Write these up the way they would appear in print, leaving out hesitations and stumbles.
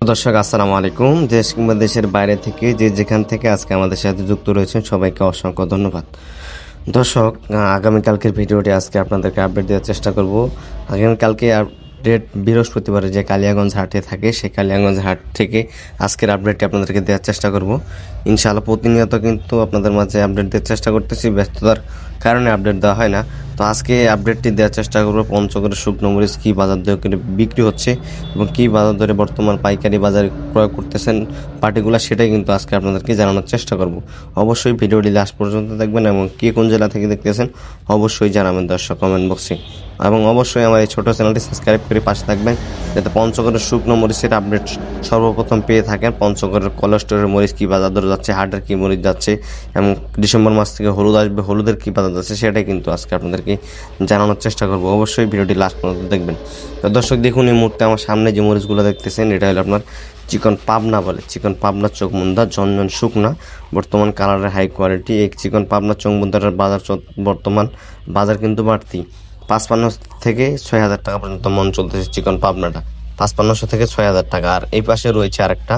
দর্শক আসসালামু আলাইকুম। দেশ কিংবা দেশের বাইরে থেকে যে যেখান থেকে আজকে আমাদের সাথে যুক্ত রয়েছেন সবাইকে অসংখ্য ধন্যবাদ। দর্শক, আগামীকালকের ভিডিওটি আজকে আপনাদেরকে আপডেট দেওয়ার চেষ্টা করব। আগামীকালকে আপডেট বৃহস্পতিবারে যে কালিয়াগঞ্জ হাটে থাকে সেই কালিয়াগঞ্জ হাট থেকে আজকের আপডেটটি আপনাদেরকে দেওয়ার চেষ্টা করব। ইনশাআল্লাহ প্রতিনিয়ত কিন্তু আপনাদের মাঝে আপডেট দেওয়ার চেষ্টা করতেছি, ব্যস্ততার কারণে আপডেট দেওয়া হয় না। তো আজকে আপডেটটি দেওয়ার চেষ্টা করবো পঞ্চগড়ের শুকনো মরিচ কী বাজার দরে করে বিক্রি হচ্ছে এবং কী বাজার দরে বর্তমান পাইকারি বাজারে ক্রয় করতেছেন পার্টিগুলো, সেটাই কিন্তু আজকে আপনাদেরকে জানানোর চেষ্টা করব। অবশ্যই ভিডিওটি লাস্ট পর্যন্ত দেখবেন এবং কে কোন জেলা থেকে দেখতেছেন অবশ্যই জানাবেন দর্শক কমেন্ট বক্সে, এবং অবশ্যই আমার এই ছোটো চ্যানেলটি সাবস্ক্রাইব করে পাশে থাকবেন যাতে পঞ্চগড়ের শুকনো মরিচের আপডেট সর্বপ্রথম পেয়ে থাকেন। পঞ্চগড়ের কোলেস্টোরের মরিচ কী বাজার দরে যাচ্ছে, হাটের কী মরিচ যাচ্ছে এবং ডিসেম্বর মাস থেকে হলুদ আসবে, হলুদের কী বাজার যাচ্ছে সেটাই কিন্তু আজকে আপনাদেরকে জানানোর চেষ্টা করবো। অবশ্যই ভিডিওটি লাস্ট পর্যন্ত দেখবেন। তো দর্শক দেখুন, এই মুহূর্তে আমার সামনে যে মরিচগুলো দেখতেছেন এটা হলো আপনার চিকন পাবনা বলে, চিকন পাবনা চোখমুন্দা ঝনঝন শুকনা, বর্তমান কালারের হাই কোয়ালিটি। এই চিকন পাবনা চোখমুন্দার বাজার বর্তমান বাজার কিন্তু বাড়তি ৫৫ থেকে ৬,০০০ টাকা পর্যন্ত মন চলতেছে চিকন পাবনাটা, ৫৫০০ থেকে ৬,০০০ টাকা। আর এই পাশে রয়েছে আরেকটা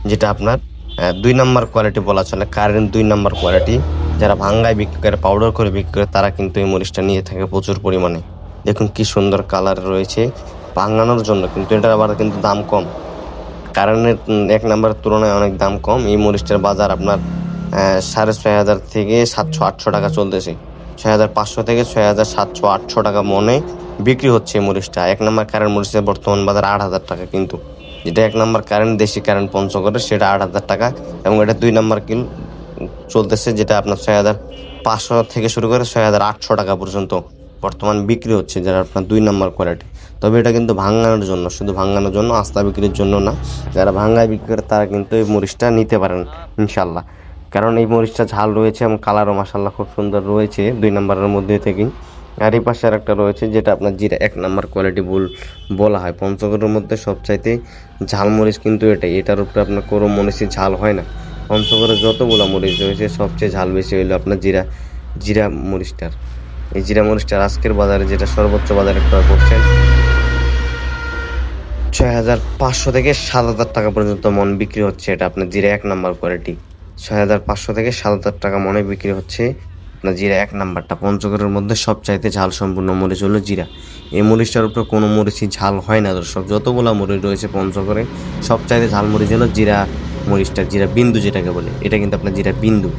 যেটা আপনার ২ নম্বর কোয়ালিটি বলা চলে, কারেন্ট ২ নম্বর কোয়ালিটি। যারা ভাঙ্গায় বিক্রি করে, পাউডার করে বিক্রি করে, তারা কিন্তু এই মরিচটা নিয়ে থাকে প্রচুর পরিমাণে। দেখুন কি সুন্দর কালার রয়েছে ভাঙানোর জন্য, কিন্তু এটার আবার কিন্তু দাম কম, কারেন্টের ১ নম্বরের তুলনায় অনেক দাম কম। এই মরিচটার বাজার আপনার ৬,৫০০ থেকে ৭০০-৮০০ টাকা চলতেছে, ৬,৫০০ থেকে ৬,৭০০-৮০০ টাকা মনে বিক্রি হচ্ছে এই মরিচটা। ১ নম্বর কারেন্ট মরিচের বর্তমান বাজার ৮,০০০ টাকা, কিন্তু যেটা ১ নম্বর কারেন্ট দেশি কারেন্ট পঞ্চগড়ের সেটা ৮,০০০ টাকা, এবং এটা ২ নম্বর কিল চলতেছে যেটা আপনার ৬,৫০০ থেকে শুরু করে ৬,৮০০ টাকা পর্যন্ত বর্তমান বিক্রি হচ্ছে, যারা আপনার ২ নম্বর কোয়ালিটি। তবে এটা কিন্তু ভাঙানোর জন্য, শুধু ভাঙানোর জন্য, আস্তা বিক্রির জন্য না। যারা ভাঙায় বিক্রি করে তারা কিন্তু এই মরিচটা নিতে পারেন ইনশাল্লাহ, কারণ এই মরিচটা ঝাল রয়েছে এবং কালারও মাসাল্লাহ খুব সুন্দর রয়েছে ২ নম্বরের মধ্যে থেকেই। আর এই পাশে আরেকটা রয়েছে যেটা আপনার জিরা ১ নম্বর কোয়ালিটি বলা হয়। পঞ্চগড়ের মধ্যে সবচাইতে ঝাল মরিচ কিন্তু এটার উপরে আপনার কোনো মরিচই ঝাল হয় না। পঞ্চগড়ে যতগুলো মরিচ রয়েছে সবচেয়ে ঝাল বেশি হইলো আপনার জিরা মরিচটার। এই জিরা মরিচটার আজকের বাজারে যেটা সর্বোচ্চ বাজারে ক্রয় করছেন ৬,৫০০ থেকে ৭,০০০ টাকা পর্যন্ত মন বিক্রি হচ্ছে। এটা আপনার জিরা ১ নম্বর কোয়ালিটি ৬,৫০০ থেকে ৭,০০০ টাকা মনে বিক্রি হচ্ছে আপনার জিরা ১ নম্বরটা। পঞ্চগড়ের মধ্যে সবচাইতে ঝাল সম্পূর্ণ মরিচ হলো জিরা। এই মরিচটার উপরে কোনো মরিচই ঝাল হয় না দর্শক, যতগুলো মরিচ রয়েছে পঞ্চগড়ে সবচাইতে ঝাল মরিচ হলো জিরা মরিচটা, জিরা বিন্দু যেটাকে বলে। এটা কিন্তু আপনার জিরা বিন্দু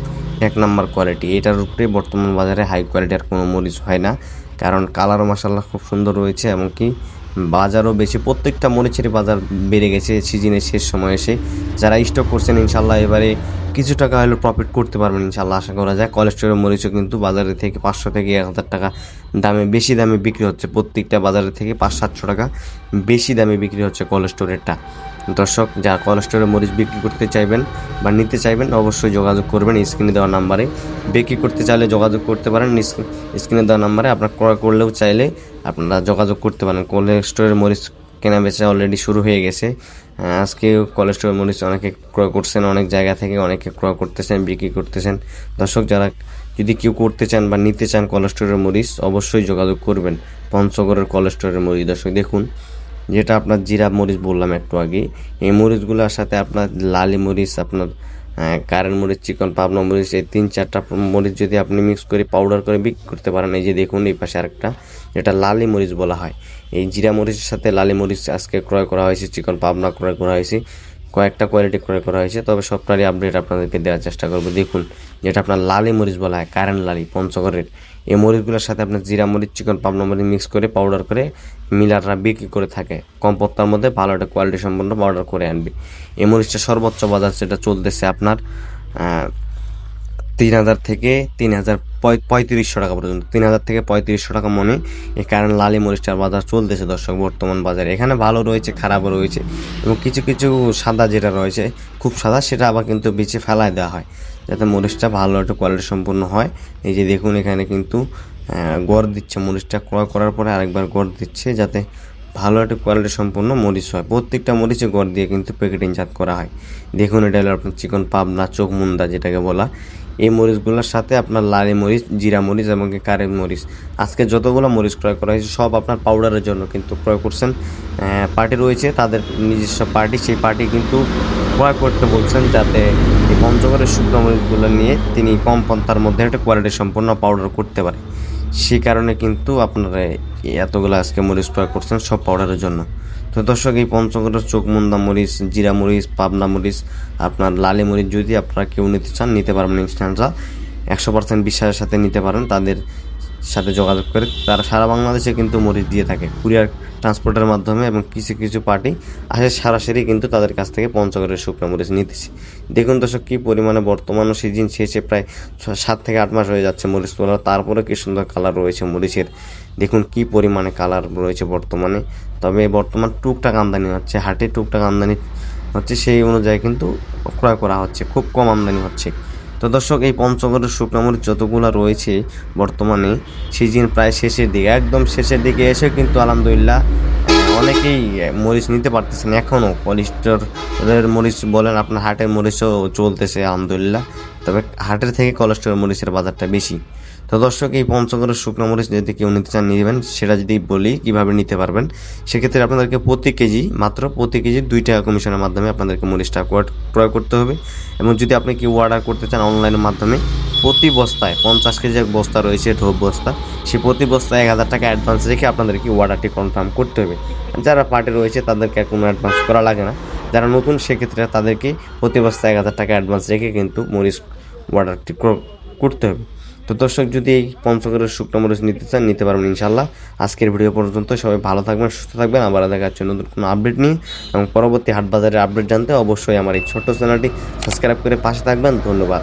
১ নম্বর কোয়ালিটি। এটার উপরে বর্তমান বাজারে হাই কোয়ালিটির কোনো মরিচ হয় না, কারণ কালারও মাসাল্লাহ খুব সুন্দর রয়েছে, এমনকি বাজারও বেশি। প্রত্যেকটা মরিচেরই বাজার বেড়ে গেছে সিজনের শেষ সময় এসে। যারা স্টক করছেন ইনশাল্লাহ এবারে কিছু টাকা হলেও প্রফিট করতে পারবেন ইনশাল্লাহ, আশা করা যায়। কোলেস্টোরের মরিচও কিন্তু বাজারে থেকে ৫০০ থেকে ১,০০০ টাকা বেশি দামে বিক্রি হচ্ছে, প্রত্যেকটা বাজারে থেকে ৫০০-৭০০ টাকা বেশি দামে বিক্রি হচ্ছে কোলেস্টোরেরটা। দর্শক, যারা কোলেস্টোরের মরিচ বিক্রি করতে চাইবেন বা নিতে চাইবেন অবশ্যই যোগাযোগ করবেন স্ক্রিনে দেওয়া নাম্বারে। বিক্রি করতে চাইলে যোগাযোগ করতে পারেন স্ক্রিনে দেওয়া নাম্বারে। আপনার ক্রয় করলেও চাইলে আপনারা যোগাযোগ করতে পারেন। কোলেস্টোরের মরিচ কেনা বেচা অলরেডি শুরু হয়ে গেছে। আজকে কোলেস্টোরের মরিচ অনেকে ক্রয় করছেন, অনেক জায়গা থেকে অনেকে ক্রয় করতেছেন, বিক্রি করতেছেন। দর্শক, যারা যদি কেউ করতে চান বা নিতে চান কোলেস্টোরের মরিচ অবশ্যই যোগাযোগ করবেন। পঞ্চগড়ের কোলেস্টোরের মরিচ দর্শক দেখুন, যেটা আপনার জিরা মরিচ বললাম একটু আগে, এই মরিচগুলোর সাথে আপনার লালি মরিচ, আপনার কারেন্ট মরিচ, চিকন পাবনা মরিচ, এই ৩-৪টা মরিচ যদি আপনি মিক্স করে পাউডার করে বিক্রি করতে পারেন। এই যে দেখুন এই পাশে আরেকটা যেটা লালি মরিচ বলা হয়। এই জিরা মরিচের সাথে লালি মরিচ আজকে ক্রয় করা হয়েছে, চিকন পাবনা ক্রয় করা হয়েছে, কয়েকটা কোয়ালিটি ক্রয় করা হয়েছে। তবে সবটারই আপডেট আপনাদেরকে দেওয়ার চেষ্টা করবো। দেখুন যেটা আপনার লালি মরিচ বলা হয়, কারেন্ট লালি পঞ্চগড়ের, এই মরিচগুলোর সাথে আপনার জিরা মরিচ, চিকন পাবনা মরিচ মিক্স করে পাউডার করে মিলাররা বিক্রি করে থাকে কম পত্তার মধ্যে, ভালো একটা কোয়ালিটি সম্পন্ন পাউডার করে আনবে। এই মরিচটা সর্বোচ্চ বাজার যেটা চলতেছে আপনার ৩,০০০ থেকে ৩,৩৫০ টাকা পর্যন্ত, ৩,০০০ থেকে ৩৫০০ টাকা মনে এই কারণ লালি মরিচটার বাজার চলতেছে দর্শক বর্তমান বাজারে। এখানে ভালো রয়েছে, খারাপও রয়েছে, এবং কিছু কিছু সাদা যেটা রয়েছে খুব সাদা সেটা আবার কিন্তু বেছে ফেলায় দেওয়া হয় যাতে মরিচটা ভালো একটা কোয়ালিটি সম্পন্ন হয়। এই যে দেখুন এখানে কিন্তু গড় দিচ্ছে, মরিচটা ক্রয় করার পরে আরেকবার গড় দিচ্ছে যাতে ভালো একটা কোয়ালিটি সম্পন্ন মরিচ হয়। প্রত্যেকটা মরিচে গড় দিয়ে কিন্তু প্যাকেটিংজাত করা হয়। দেখুন এটা হলো আপনার চিকন পাবনা চোখমুন্দা যেটাকে বলা। এই মরিচগুলোর সাথে আপনার লালি মরিচ, জিরা মরিচ এবং কারি মরিচ, আজকে যতগুলো মরিচ ক্রয় করা হয়েছে সব আপনার পাউডারের জন্য কিন্তু ক্রয় করছেন। পার্টি রয়েছে তাদের নিজস্ব পার্টি, সেই পার্টি কিন্তু ক্রয় করতে বলছেন যাতে এই পঞ্চগড়ের শুকনো মরিচগুলো নিয়ে তিনি কম পন্থার মধ্যে একটা কোয়ালিটি সম্পন্ন পাউডার করতে পারে। সেই কারণে কিন্তু আপনারা এতগুলো আজকে মরিচ ক্রয় করছেন সব পাউডারের জন্য। তো দর্শক, এই পঞ্চগড়ের চোখমুন্দা মরিচ, জিরা মরিচ, পাবনা মরিচ, আপনার লালি মরিচ যদি আপনারা কেউ নিতে চান নিতে পারবেন ইনস্ট্যান্টরা, 100% বিশ্বাসের সাথে নিতে পারেন। তাদের সাথে যোগাযোগ করে তারা সারা বাংলাদেশে কিন্তু মরিচ দিয়ে থাকে কুরিয়ার ট্রান্সপোর্টের মাধ্যমে, এবং কিছু কিছু পার্টি আসে সরাসরি কিন্তু তাদের কাছ থেকে পঞ্চগড়ের শুকনো মরিচ নিতেছি। দেখুন দর্শক, কী পরিমাণে বর্তমানও সিজন শেষে প্রায় 7 থেকে 8 মাস হয়ে যাচ্ছে মরিচ তোলা, তারপরে কী সুন্দর কালার রয়েছে মরিচের। দেখুন কী পরিমাণে কালার রয়েছে বর্তমানে। তবে বর্তমান টুকটাক আমদানি হচ্ছে, হাটে টুকটাক আমদানি হচ্ছে, সেই অনুযায়ী কিন্তু ক্রয় করা হচ্ছে, খুব কম আমদানি হচ্ছে। তো দর্শক, এই পঞ্চগড়ের শুকনো মরিচ যতগুলো রয়েছে বর্তমানে সিজন প্রায় শেষের দিকে, একদম শেষের দিকে এসে কিন্তু আলহামদুলিল্লাহ অনেকেই মরিচ নিতে পারতেছেন এখনও। কোলেস্টোরের মরিচ বলেন, আপনার হাটের মরিচও চলতেছে আলহামদুলিল্লাহ, তবে হাটের থেকে কোলেস্টোরের মরিচের বাজারটা বেশি। তো দর্শক, এই পঞ্চগড়ের শুকনো মরিচ যদি কেউ নিতে চান নেবেন, সেটা যদি বলি কীভাবে নিতে পারবেন, সেক্ষেত্রে আপনাদেরকে প্রতি কেজি 2 টাকা কমিশনের মাধ্যমে আপনাদেরকে মরিচটা ক্রয় করতে হবে। এবং যদি আপনি কেউ অর্ডার করতে চান অনলাইনের মাধ্যমে, প্রতি বস্তায় 50 কেজি এক বস্তা রয়েছে, ঢোপ বস্তা, সেই প্রতি বস্তায় 1000 টাকা অ্যাডভান্স রেখে আপনাদেরকে অর্ডারটি কনফার্ম করতে হবে। যারা পার্টি রয়েছে তাদেরকে কোনো অ্যাডভান্স করা লাগে না, যারা নতুন সেক্ষেত্রে তাদেরকে প্রতি বস্তায় 1000 টাকা অ্যাডভান্স রেখে কিন্তু মরিচ অর্ডারটি করতে হবে। তো দর্শক, যদি এই পঞ্চগড়ের শুকনো মরিচ নিতে চান নিতে পারবেন ইনশাল্লাহ। আজকের ভিডিও পর্যন্ত, সবাই ভালো থাকবেন, সুস্থ থাকবেন। আবার দেখা যাচ্ছে নতুন কোনো আপডেট নিয়ে, এবং পরবর্তী হাট বাজারের আপডেট জানতে অবশ্যই আমার এই ছোট্ট চ্যানেলটি সাবস্ক্রাইব করে পাশে থাকবেন। ধন্যবাদ।